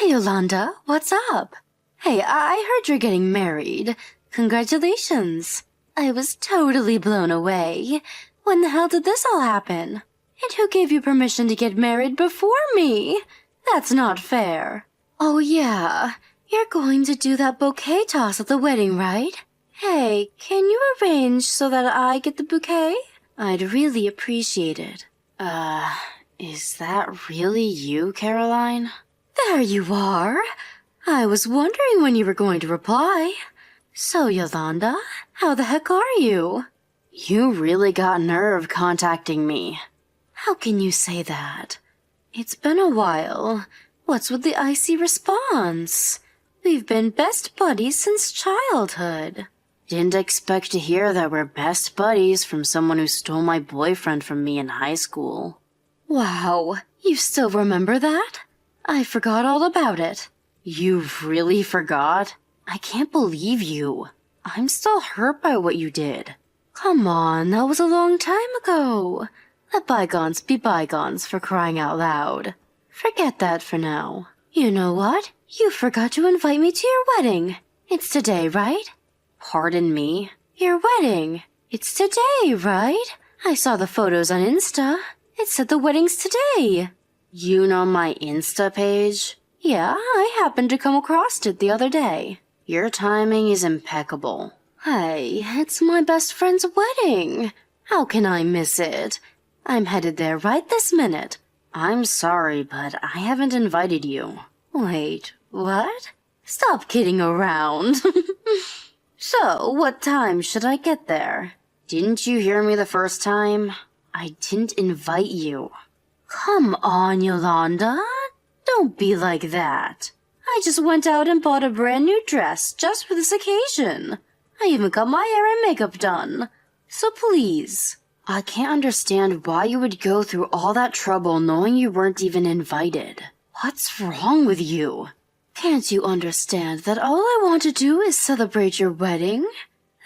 Hey, Yolanda, what's up? Hey, I heard you're getting married. Congratulations. I was totally blown away. When the hell did this all happen? And who gave you permission to get married before me? That's not fair. Oh yeah, you're going to do that bouquet toss at the wedding, right? Hey, can you arrange so that I get the bouquet? I'd really appreciate it. Is that really you, Caroline? There you are. I was wondering when you were going to reply. So, Yolanda, how the heck are you? You really got nerve contacting me. How can you say that? It's been a while. What's with the icy response? We've been best buddies since childhood. Didn't expect to hear that we're best buddies from someone who stole my boyfriend from me in high school. Wow, you still remember that? I forgot all about it. You really forgot? I can't believe you. I'm still hurt by what you did. Come on, that was a long time ago. Let bygones be bygones, for crying out loud. Forget that for now. You know what? You forgot to invite me to your wedding. It's today, right? Pardon me? Your wedding. It's today, right? I saw the photos on Insta. It said the wedding's today. You know my Insta page? Yeah, I happened to come across it the other day. Your timing is impeccable. Hey, it's my best friend's wedding. How can I miss it? I'm headed there right this minute. I'm sorry, but I haven't invited you. Wait, what? Stop kidding around. So, what time should I get there? Didn't you hear me the first time? I didn't invite you. Come on, Yolanda. Don't be like that. I just went out and bought a brand new dress just for this occasion. I even got my hair and makeup done. So please. I can't understand why you would go through all that trouble knowing you weren't even invited. What's wrong with you? Can't you understand that all I want to do is celebrate your wedding?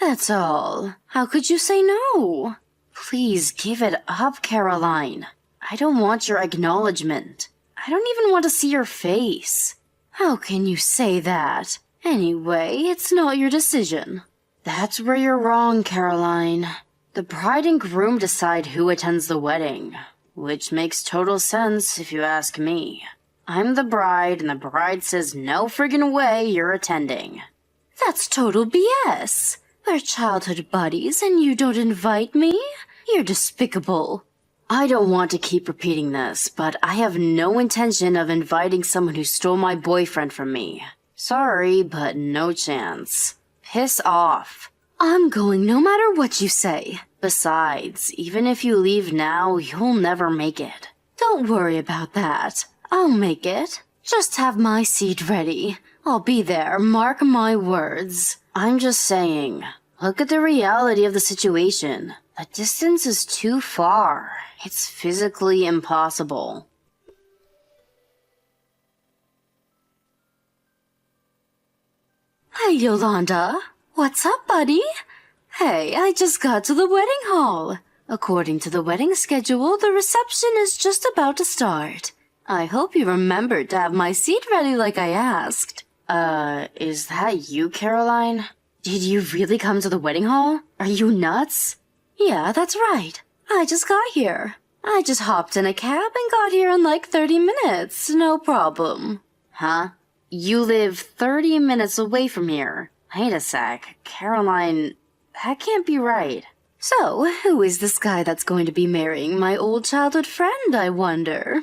That's all. How could you say no? Please give it up, Caroline. I don't want your acknowledgement. I don't even want to see your face. How can you say that? Anyway, it's not your decision. That's where you're wrong, Caroline. The bride and groom decide who attends the wedding, which makes total sense if you ask me. I'm the bride, and the bride says no friggin' way you're attending. That's total BS. We're childhood buddies, and you don't invite me? You're despicable. I don't want to keep repeating this, but I have no intention of inviting someone who stole my boyfriend from me. Sorry, but no chance. Piss off. I'm going no matter what you say. Besides, even if you leave now, you'll never make it. Don't worry about that. I'll make it. Just have my seat ready. I'll be there, mark my words. I'm just saying, look at the reality of the situation. The distance is too far. It's physically impossible. Hey, Yolanda. What's up, buddy? Hey, I just got to the wedding hall. According to the wedding schedule, the reception is just about to start. I hope you remembered to have my seat ready like I asked. Is that you, Caroline? Did you really come to the wedding hall? Are you nuts? Yeah, that's right. I just got here. I just hopped in a cab and got here in like 30 minutes. No problem. Huh? You live 30 minutes away from here. Wait a sec. Caroline, that can't be right. So, who is this guy that's going to be marrying my old childhood friend, I wonder?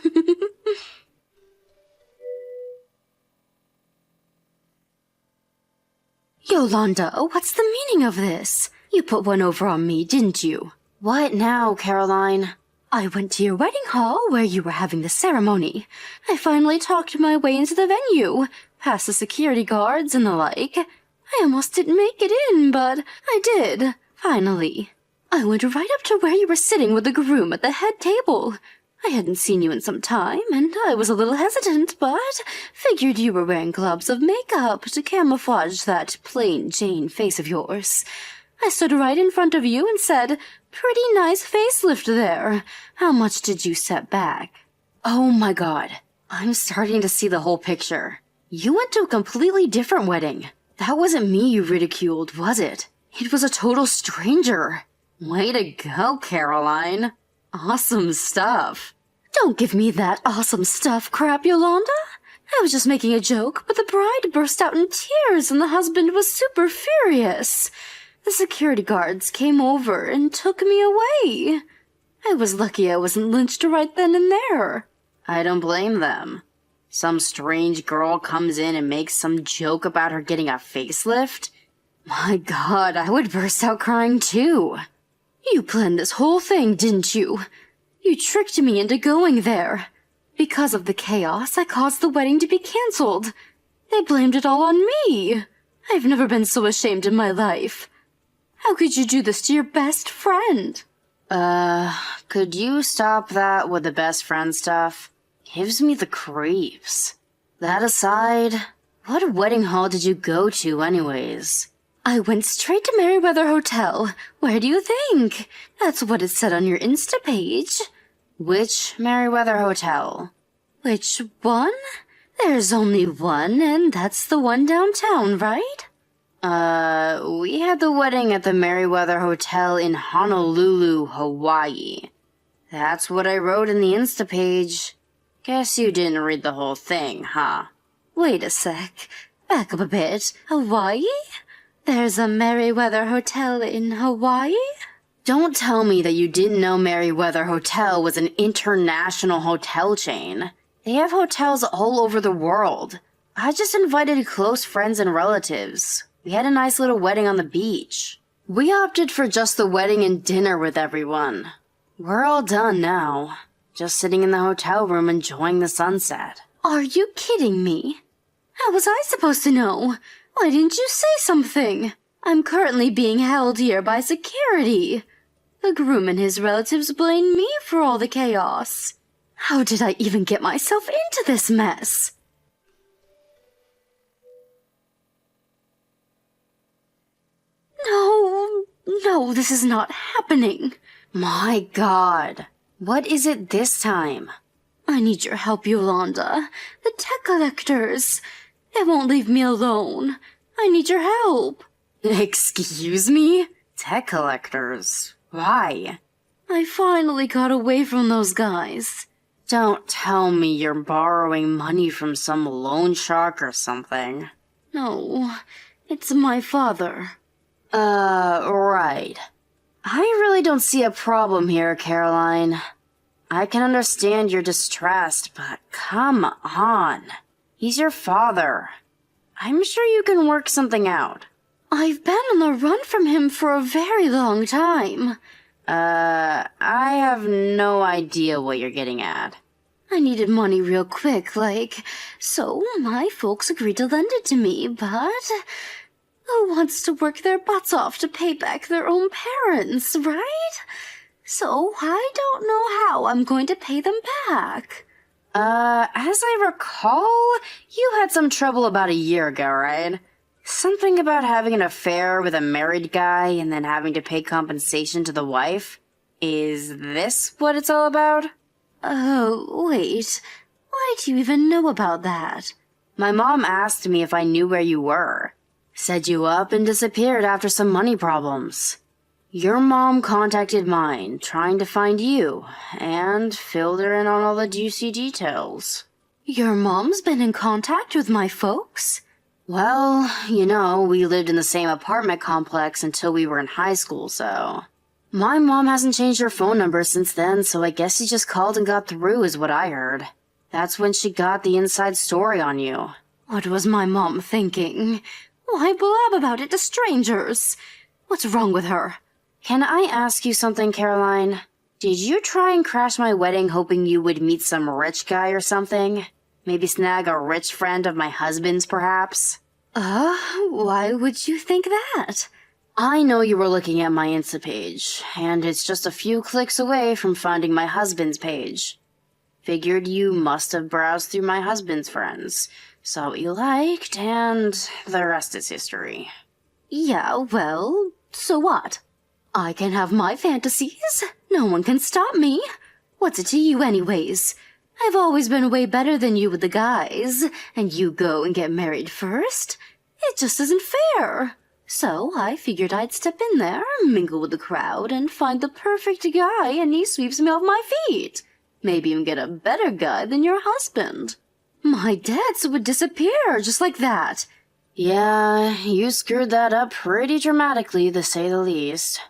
Yolanda, what's the meaning of this? You put one over on me, didn't you? What now, Caroline? I went to your wedding hall where you were having the ceremony. I finally talked my way into the venue, past the security guards and the like. I almost didn't make it in, but I did, finally. I went right up to where you were sitting with the groom at the head table. I hadn't seen you in some time, and I was a little hesitant, but figured you were wearing globs of makeup to camouflage that plain Jane face of yours. I stood right in front of you and said, "Pretty nice facelift there. How much did you set back?" Oh my god. I'm starting to see the whole picture. You went to a completely different wedding. That wasn't me you ridiculed, was it? It was a total stranger. Way to go, Caroline. Awesome stuff. Don't give me that awesome stuff crap, Yolanda. I was just making a joke, but the bride burst out in tears and the husband was super furious. The security guards came over and took me away. I was lucky I wasn't lynched right then and there. I don't blame them. Some strange girl comes in and makes some joke about her getting a facelift? My God, I would burst out crying too. You planned this whole thing, didn't you? You tricked me into going there. Because of the chaos, I caused the wedding to be cancelled. They blamed it all on me. I've never been so ashamed in my life. How could you do this to your best friend? Could you stop that with the best friend stuff? Gives me the creeps. That aside, what wedding hall did you go to anyways? I went straight to Merryweather Hotel. Where do you think? That's what it said on your Insta page. Which Merryweather Hotel? Which one? There's only one, and that's the one downtown, right? We had the wedding at the Merryweather Hotel in Honolulu, Hawaii. That's what I wrote in the Insta page. Guess you didn't read the whole thing, huh? Wait a sec. Back up a bit. Hawaii? There's a Merryweather Hotel in Hawaii? Don't tell me that you didn't know Merryweather Hotel was an international hotel chain. They have hotels all over the world. I just invited close friends and relatives. We had a nice little wedding on the beach. We opted for just the wedding and dinner with everyone. We're all done now. Just sitting in the hotel room enjoying the sunset. Are you kidding me? How was I supposed to know? Why didn't you say something? I'm currently being held here by security. The groom and his relatives blame me for all the chaos. How did I even get myself into this mess? No, this is not happening. My God. What is it this time? I need your help, Yolanda. The tech collectors. They won't leave me alone. I need your help. Excuse me? Tech collectors? Why? I finally got away from those guys. Don't tell me you're borrowing money from some loan shark or something. No, it's my father. Right. I really don't see a problem here, Caroline. I can understand you're distressed, but come on. He's your father. I'm sure you can work something out. I've been on the run from him for a very long time. I have no idea what you're getting at. I needed money real quick, so my folks agreed to lend it to me, but who wants to work their butts off to pay back their own parents, right? So I don't know how I'm going to pay them back. As I recall, you had some trouble about a year ago, right? Something about having an affair with a married guy and then having to pay compensation to the wife? Is this what it's all about? Oh, wait. Why do you even know about that? My mom asked me if I knew where you were. Said you up and disappeared after some money problems. Your mom contacted mine, trying to find you, and filled her in on all the juicy details. Your mom's been in contact with my folks? Well, we lived in the same apartment complex until we were in high school, so... My mom hasn't changed her phone number since then, so I guess she just called and got through is what I heard. That's when she got the inside story on you. What was my mom thinking? Why blab about it to strangers? What's wrong with her? Can I ask you something, Caroline? Did you try and crash my wedding hoping you would meet some rich guy or something? Maybe snag a rich friend of my husband's, perhaps? Why would you think that? I know you were looking at my Insta page, and it's just a few clicks away from finding my husband's page. Figured you must have browsed through my husband's friends, saw what you liked, and the rest is history. Yeah, well, so what? I can have my fantasies. No one can stop me. What's it to you anyways? I've always been way better than you with the guys, and you go and get married first? It just isn't fair. So I figured I'd step in there, mingle with the crowd, and find the perfect guy, and he sweeps me off my feet. Maybe even get a better guy than your husband. My debts would disappear just like that. Yeah, you screwed that up pretty dramatically, to say the least.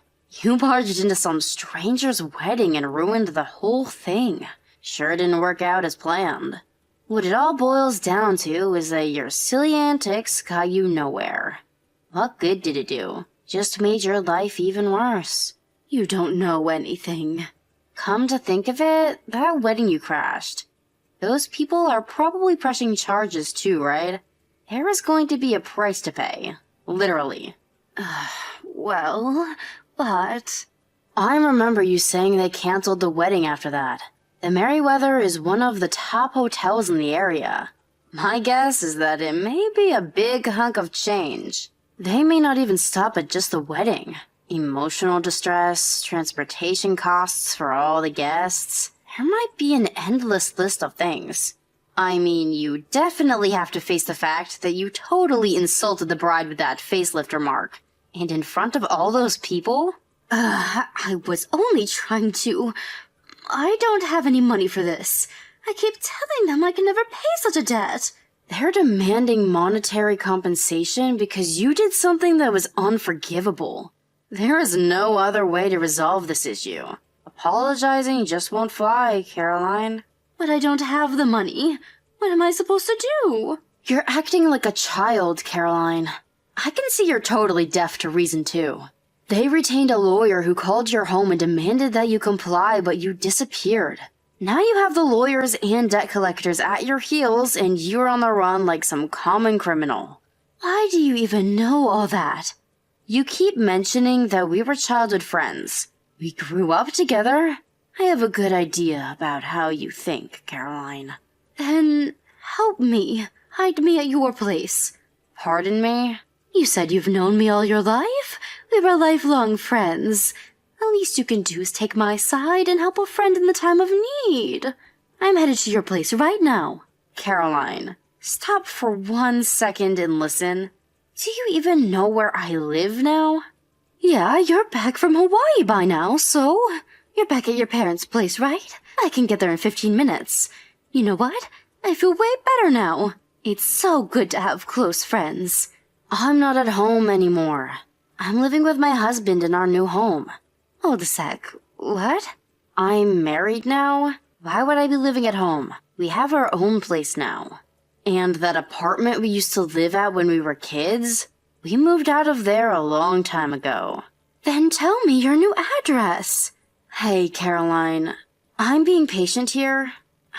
You barged into some stranger's wedding and ruined the whole thing. Sure didn't work out as planned. What it all boils down to is that your silly antics got you nowhere. What good did it do? Just made your life even worse. You don't know anything. Come to think of it, that wedding you crashed. Those people are probably pressing charges too, right? There is going to be a price to pay. Literally. Well, but... I remember you saying they canceled the wedding after that. The Merryweather is one of the top hotels in the area. My guess is that it may be a big hunk of change. They may not even stop at just the wedding. Emotional distress, transportation costs for all the guests. There might be an endless list of things. I mean, you definitely have to face the fact that you totally insulted the bride with that facelift remark. And in front of all those people? I was only trying to... I don't have any money for this. I keep telling them I can never pay such a debt. They're demanding monetary compensation because you did something that was unforgivable. There is no other way to resolve this issue. Apologizing just won't fly, Caroline. But I don't have the money. What am I supposed to do? You're acting like a child, Caroline. I can see you're totally deaf to reason, too. They retained a lawyer who called your home and demanded that you comply, but you disappeared. Now you have the lawyers and debt collectors at your heels, and you're on the run like some common criminal. Why do you even know all that? You keep mentioning that we were childhood friends. We grew up together. I have a good idea about how you think, Caroline. Then help me. Hide me at your place. Pardon me? You said you've known me all your life. We were lifelong friends. The least you can do is take my side and help a friend in the time of need. I'm headed to your place right now. Caroline, stop for 1 second and listen. Do you even know where I live now? Yeah, you're back from Hawaii by now, so... You're back at your parents' place, right? I can get there in 15 minutes. You know what? I feel way better now. It's so good to have close friends. I'm not at home anymore. I'm living with my husband in our new home. Hold a sec. What? I'm married now? Why would I be living at home? We have our own place now. And that apartment we used to live at when we were kids? We moved out of there a long time ago. Then tell me your new address. Hey, Caroline. I'm being patient here.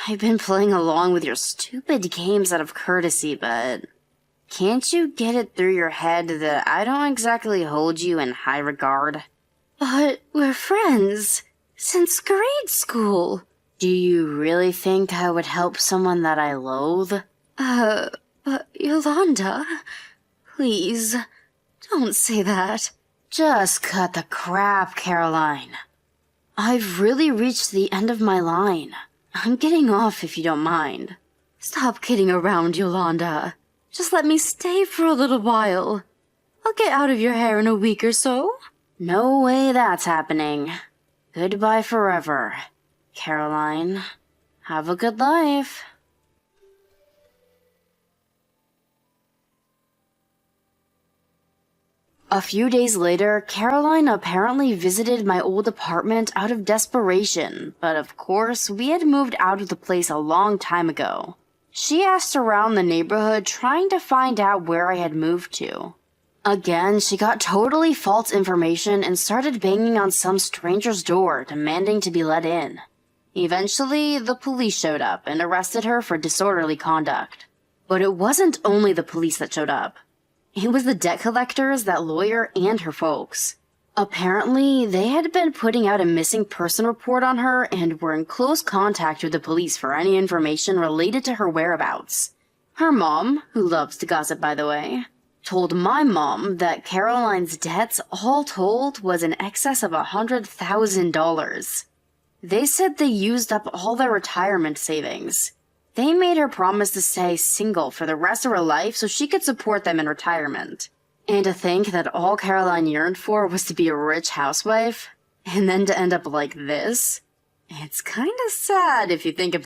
I've been playing along with your stupid games out of courtesy, but... Can't you get it through your head that I don't exactly hold you in high regard? But we're friends. Since grade school. Do you really think I would help someone that I loathe? But Yolanda... Please, don't say that. Just cut the crap, Caroline. I've really reached the end of my line. I'm getting off if you don't mind. Stop kidding around, Yolanda. Just let me stay for a little while. I'll get out of your hair in a week or so. No way that's happening. Goodbye forever, Caroline. Have a good life. A few days later, Caroline apparently visited my old apartment out of desperation, but of course, we had moved out of the place a long time ago. She asked around the neighborhood trying to find out where I had moved to. Again, she got totally false information and started banging on some stranger's door, demanding to be let in. Eventually, the police showed up and arrested her for disorderly conduct. But it wasn't only the police that showed up. It was the debt collectors, that lawyer, and her folks. Apparently, they had been putting out a missing person report on her and were in close contact with the police for any information related to her whereabouts. Her mom, who loves to gossip by the way, told my mom that Caroline's debts all told was in excess of $100,000. They said they used up all their retirement savings. They made her promise to stay single for the rest of her life so she could support them in retirement. And to think that all Caroline yearned for was to be a rich housewife, and then to end up like this? It's kinda sad if you think about